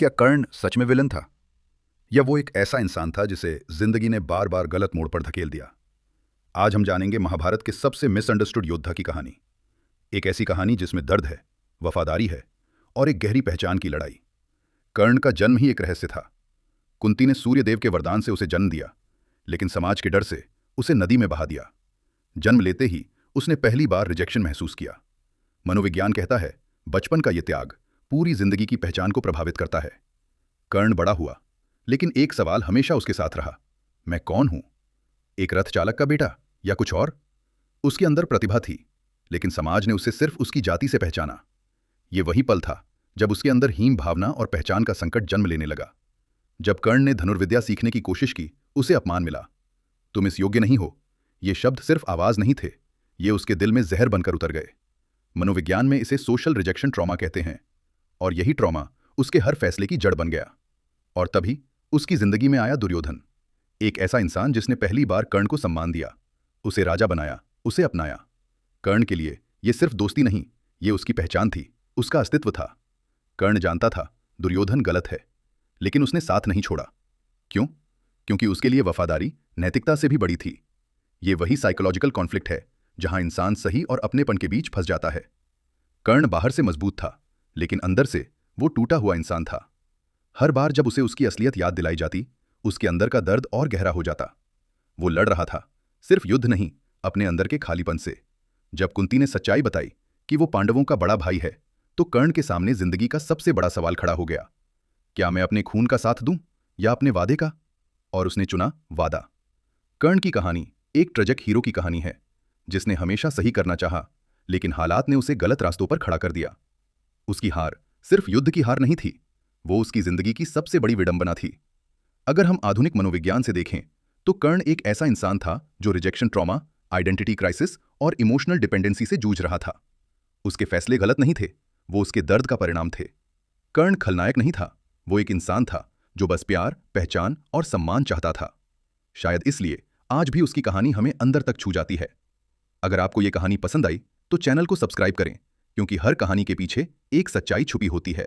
क्या कर्ण सच में विलन था, या वो एक ऐसा इंसान था जिसे जिंदगी ने बार बार गलत मोड़ पर धकेल दिया? आज हम जानेंगे महाभारत के सबसे मिसअंडरस्टूड योद्धा की कहानी। एक ऐसी कहानी जिसमें दर्द है, वफादारी है और एक गहरी पहचान की लड़ाई। कर्ण का जन्म ही एक रहस्य था। कुंती ने सूर्यदेव के वरदान से उसे जन्म दिया, लेकिन समाज के डर से उसे नदी में बहा दिया। जन्म लेते ही उसने पहली बार रिजेक्शन महसूस किया। मनोविज्ञान कहता है बचपन का ये त्याग पूरी जिंदगी की पहचान को प्रभावित करता है। कर्ण बड़ा हुआ, लेकिन एक सवाल हमेशा उसके साथ रहा, मैं कौन हूं? एक रथ चालक का बेटा या कुछ और? उसके अंदर प्रतिभा थी, लेकिन समाज ने उसे सिर्फ उसकी जाति से पहचाना। ये वही पल था जब उसके अंदर हीन भावना और पहचान का संकट जन्म लेने लगा। जब कर्ण ने धनुर्विद्या सीखने की कोशिश की, उसे अपमान मिला। तुम इस योग्य नहीं हो। ये शब्द सिर्फ आवाज नहीं थे, ये उसके दिल में जहर बनकर उतर गए। मनोविज्ञान में इसे सोशल रिजेक्शन ट्रॉमा कहते हैं, और यही ट्रॉमा उसके हर फैसले की जड़ बन गया। और तभी उसकी जिंदगी में आया दुर्योधन, एक ऐसा इंसान जिसने पहली बार कर्ण को सम्मान दिया, उसे राजा बनाया, उसे अपनाया। कर्ण के लिए ये सिर्फ दोस्ती नहीं, ये उसकी पहचान थी, उसका अस्तित्व था। कर्ण जानता था दुर्योधन गलत है, लेकिन उसने साथ नहीं छोड़ा। क्यों? क्योंकि उसके लिए वफादारी नैतिकता से भी बड़ी थी। ये वही साइकोलॉजिकल कॉन्फ्लिक्ट है जहां इंसान सही और अपनेपन के बीच फंस जाता है। कर्ण बाहर से मजबूत था, लेकिन अंदर से वो टूटा हुआ इंसान था। हर बार जब उसे उसकी असलियत याद दिलाई जाती, उसके अंदर का दर्द और गहरा हो जाता। वो लड़ रहा था, सिर्फ युद्ध नहीं, अपने अंदर के खालीपन से। जब कुंती ने सच्चाई बताई कि वो पांडवों का बड़ा भाई है, तो कर्ण के सामने जिंदगी का सबसे बड़ा सवाल खड़ा हो गया। क्या मैं अपने खून का साथ दूं या अपने वादे का? और उसने चुना वादा। कर्ण की कहानी एक ट्रेजिक हीरो की कहानी है, जिसने हमेशा सही करना चाहा, लेकिन हालात ने उसे गलत रास्तों पर खड़ा कर दिया। उसकी हार सिर्फ युद्ध की हार नहीं थी, वो उसकी जिंदगी की सबसे बड़ी विडंबना थी। अगर हम आधुनिक मनोविज्ञान से देखें, तो कर्ण एक ऐसा इंसान था जो रिजेक्शन ट्रॉमा, आइडेंटिटी क्राइसिस और इमोशनल डिपेंडेंसी से जूझ रहा था। उसके फैसले गलत नहीं थे, वो उसके दर्द का परिणाम थे। कर्ण खलनायक नहीं था, वो एक इंसान था जो बस प्यार, पहचान और सम्मान चाहता था। शायद इसलिए आज भी उसकी कहानी हमें अंदर तक छू जाती है। अगर आपको ये कहानी पसंद आई तो चैनल को सब्सक्राइब करें, क्योंकि हर कहानी के पीछे एक सच्चाई छुपी होती है।